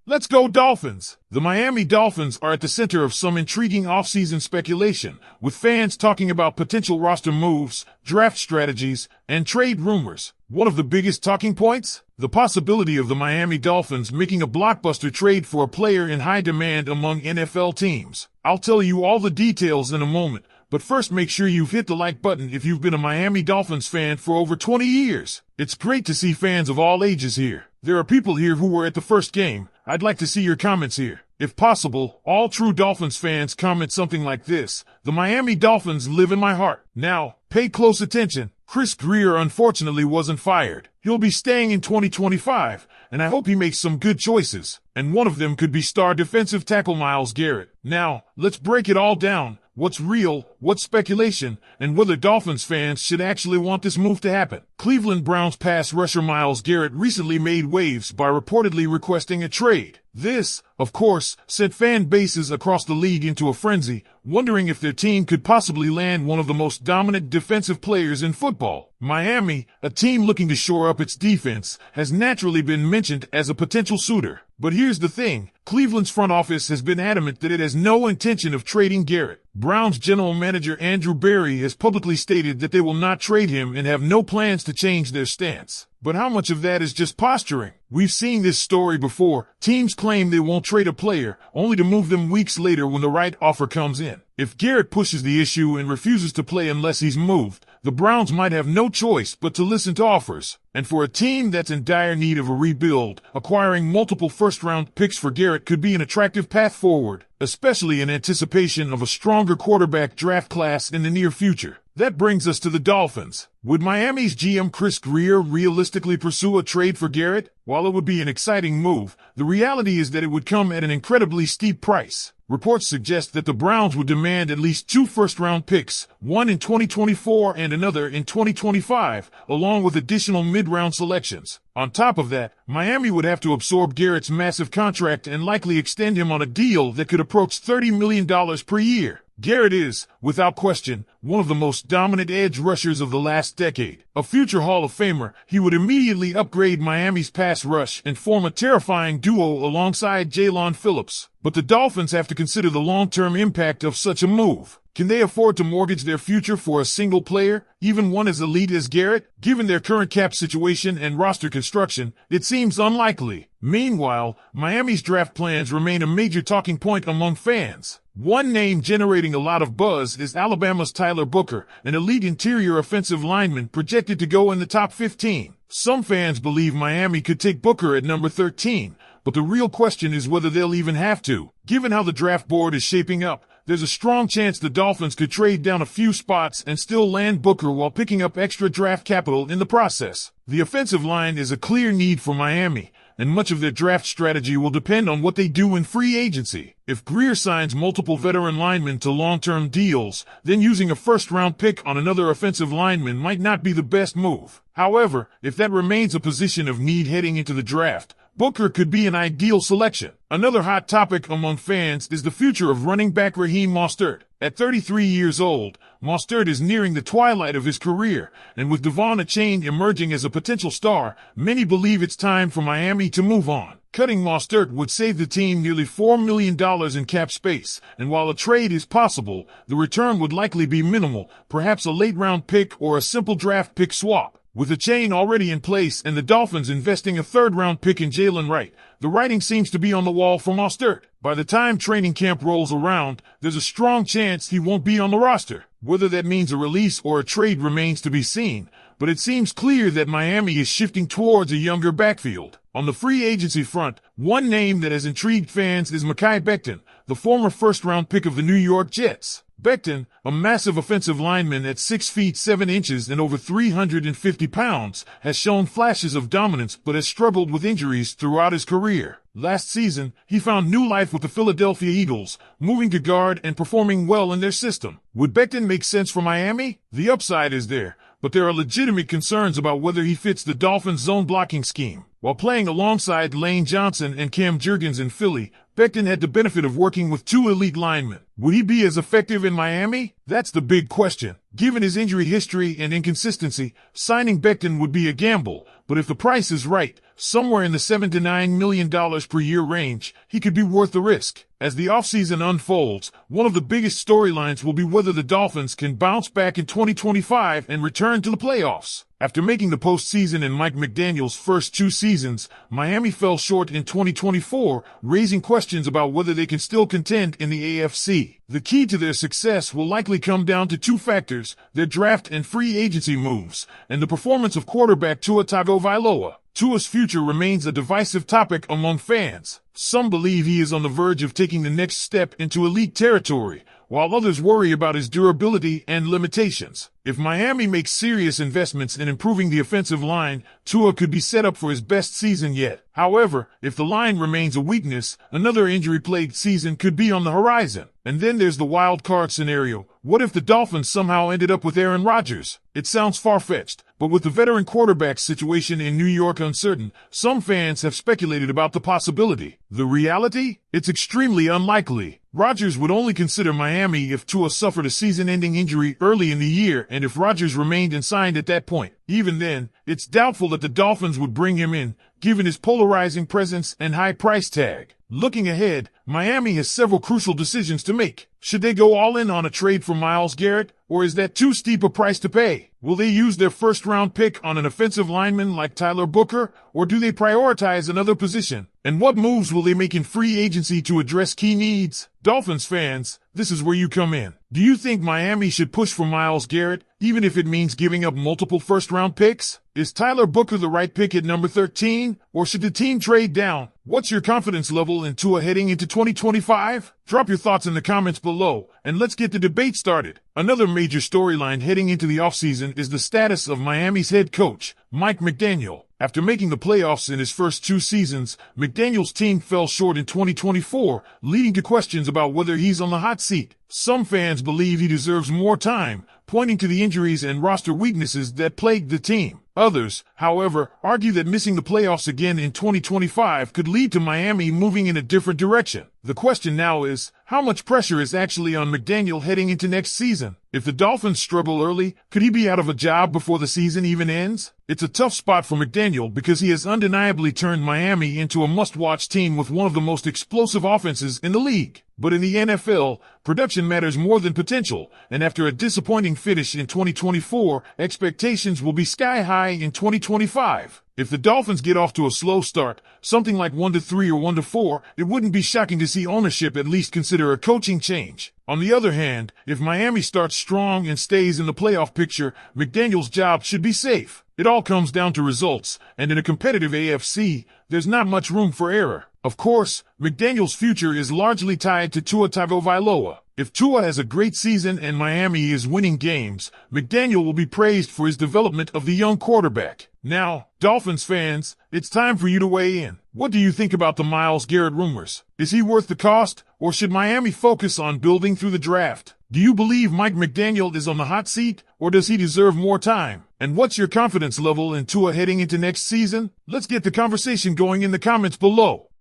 Let's go Dolphins! The Miami Dolphins are at the center of some intriguing offseason speculation, with fans talking about potential roster moves, draft strategies, and trade rumors. One of the biggest talking points? The possibility of the Miami Dolphins making a blockbuster trade for a player in high demand among NFL teams. I'll tell you all the details in a moment, but first make sure you've hit the like button if you've been a Miami Dolphins fan for over 20 years. It's great to see fans of all ages here. There are people here who were at the first game. I'd like to see your comments here. If possible, all true Dolphins fans comment something like this: "The Miami Dolphins live in my heart." Now, pay close attention. Chris Grier unfortunately wasn't fired. He'll be staying in 2025, and I hope he makes some good choices. And one of them could be star defensive tackle Myles Garrett. Now, let's break it all down. What's real, what's speculation, and whether Dolphins fans should actually want this move to happen. Cleveland Browns pass rusher Myles Garrett recently made waves by reportedly requesting a trade. This, of course, sent fan bases across the league into a frenzy, wondering if their team could possibly land one of the most dominant defensive players in football. Miami, a team looking to shore up its defense, has naturally been mentioned as a potential suitor. But here's the thing, Cleveland's front office has been adamant that it has no intention of trading Garrett. Browns general manager Andrew Berry has publicly stated that they will not trade him and have no plans to change their stance. But how much of that is just posturing? We've seen this story before. Teams claim they won't trade a player, only to move them weeks later when the right offer comes in. If Garrett pushes the issue and refuses to play unless he's moved, the Browns might have no choice but to listen to offers. And for a team that's in dire need of a rebuild, acquiring multiple first-round picks for Garrett could be an attractive path forward, especially in anticipation of a stronger quarterback draft class in the near future. That brings us to the Dolphins. Would Miami's GM Chris Grier realistically pursue a trade for Garrett? While it would be an exciting move, the reality is that it would come at an incredibly steep price. Reports suggest that the Browns would demand at least 2 first-round picks, one in 2024 and another in 2025, along with additional mid-round selections. On top of that, Miami would have to absorb Garrett's massive contract and likely extend him on a deal that could approach $30 million per year. Garrett is, without question, one of the most dominant edge rushers of the last decade. A future Hall of Famer, he would immediately upgrade Miami's pass rush and form a terrifying duo alongside Jalen Phillips. But the Dolphins have to consider the long-term impact of such a move. Can they afford to mortgage their future for a single player, even one as elite as Garrett? Given their current cap situation and roster construction, it seems unlikely. Meanwhile, Miami's draft plans remain a major talking point among fans. One name generating a lot of buzz is Alabama's Tyler Booker, an elite interior offensive lineman projected to go in the top 15. Some fans believe Miami could take Booker at number 13, but the real question is whether they'll even have to. Given how the draft board is shaping up, there's a strong chance the Dolphins could trade down a few spots and still land Booker while picking up extra draft capital in the process. The offensive line is a clear need for Miami, and much of their draft strategy will depend on what they do in free agency. If Grier signs multiple veteran linemen to long-term deals, then using a first-round pick on another offensive lineman might not be the best move. However, if that remains a position of need heading into the draft, Booker could be an ideal selection. Another hot topic among fans is the future of running back Raheem Mostert. At 33 years old, Mostert is nearing the twilight of his career, and with Devon Achane emerging as a potential star, many believe it's time for Miami to move on. Cutting Mostert would save the team nearly $4 million in cap space, and while a trade is possible, the return would likely be minimal, perhaps a late-round pick or a simple draft pick swap. With Achane already in place and the Dolphins investing a third-round pick in Jalen Wright, the writing seems to be on the wall for Mostert. By the time training camp rolls around, there's a strong chance he won't be on the roster. Whether that means a release or a trade remains to be seen, but it seems clear that Miami is shifting towards a younger backfield. On the free agency front, one name that has intrigued fans is Mekhi Becton, the former first-round pick of the New York Jets. Becton, a massive offensive lineman at 6 feet 7 inches and over 350 pounds, has shown flashes of dominance but has struggled with injuries throughout his career. Last season, he found new life with the Philadelphia Eagles, moving to guard and performing well in their system. Would Becton make sense for Miami? The upside is there, but there are legitimate concerns about whether he fits the Dolphins' zone blocking scheme. While playing alongside Lane Johnson and Cam Jurgens in Philly, Becton had the benefit of working with two elite linemen. Would he be as effective in Miami? That's the big question. Given his injury history and inconsistency, signing Becton would be a gamble, but if the price is right, somewhere in the $7 to $9 million per year range, he could be worth the risk. As the offseason unfolds, one of the biggest storylines will be whether the Dolphins can bounce back in 2025 and return to the playoffs. After making the postseason in Mike McDaniel's first two seasons, Miami fell short in 2024, raising questions about whether they can still contend in the AFC. The key to their success will likely come down to two factors: their draft and free agency moves, and the performance of quarterback Tua Tagovailoa. Tua's future remains a divisive topic among fans. Some believe he is on the verge of taking the next step into elite territory, while others worry about his durability and limitations. If Miami makes serious investments in improving the offensive line, Tua could be set up for his best season yet. However, if the line remains a weakness, another injury-plagued season could be on the horizon. And then there's the wild card scenario. What if the Dolphins somehow ended up with Aaron Rodgers? It sounds far-fetched, but with the veteran quarterback situation in New York uncertain, some fans have speculated about the possibility. The reality? It's extremely unlikely. Rodgers would only consider Miami if Tua suffered a season-ending injury early in the year and if Rodgers remained unsigned at that point. Even then, it's doubtful that the Dolphins would bring him in, given his polarizing presence and high price tag. Looking ahead, Miami has several crucial decisions to make. Should they go all in on a trade for Myles Garrett, or is that too steep a price to pay? Will they use their first-round pick on an offensive lineman like Tyler Booker, or do they prioritize another position? And what moves will they make in free agency to address key needs? Dolphins fans, this is where you come in. Do you think Miami should push for Myles Garrett, even if it means giving up multiple first-round picks? Is Tyler Booker the right pick at number 13, or should the team trade down? What's your confidence level in Tua heading into 2025? Drop your thoughts in the comments below, and let's get the debate started. Another major storyline heading into the offseason is the status of Miami's head coach, Mike McDaniel. After making the playoffs in his first two seasons, McDaniel's team fell short in 2024, leading to questions about whether he's on the hot seat. Some fans believe he deserves more time, pointing to the injuries and roster weaknesses that plagued the team. Others, however, argue that missing the playoffs again in 2025 could lead to Miami moving in a different direction. The question now is, how much pressure is actually on McDaniel heading into next season? If the Dolphins struggle early, could he be out of a job before the season even ends? It's a tough spot for McDaniel because he has undeniably turned Miami into a must-watch team with one of the most explosive offenses in the league. But in the NFL, production matters more than potential, and after a disappointing finish in 2024, expectations will be sky high in 2025. If the Dolphins get off to a slow start, something like 1-3 or 1-4, it wouldn't be shocking to see ownership at least consider a coaching change. On the other hand, if Miami starts strong and stays in the playoff picture, McDaniel's job should be safe. It all comes down to results, and in a competitive AFC, there's not much room for error. Of course, McDaniel's future is largely tied to Tua Tagovailoa. If Tua has a great season and Miami is winning games, McDaniel will be praised for his development of the young quarterback. Now, Dolphins fans, it's time for you to weigh in. What do you think about the Myles Garrett rumors? Is he worth the cost, or should Miami focus on building through the draft? Do you believe Mike McDaniel is on the hot seat, or does he deserve more time? And what's your confidence level in Tua heading into next season? Let's get the conversation going in the comments below.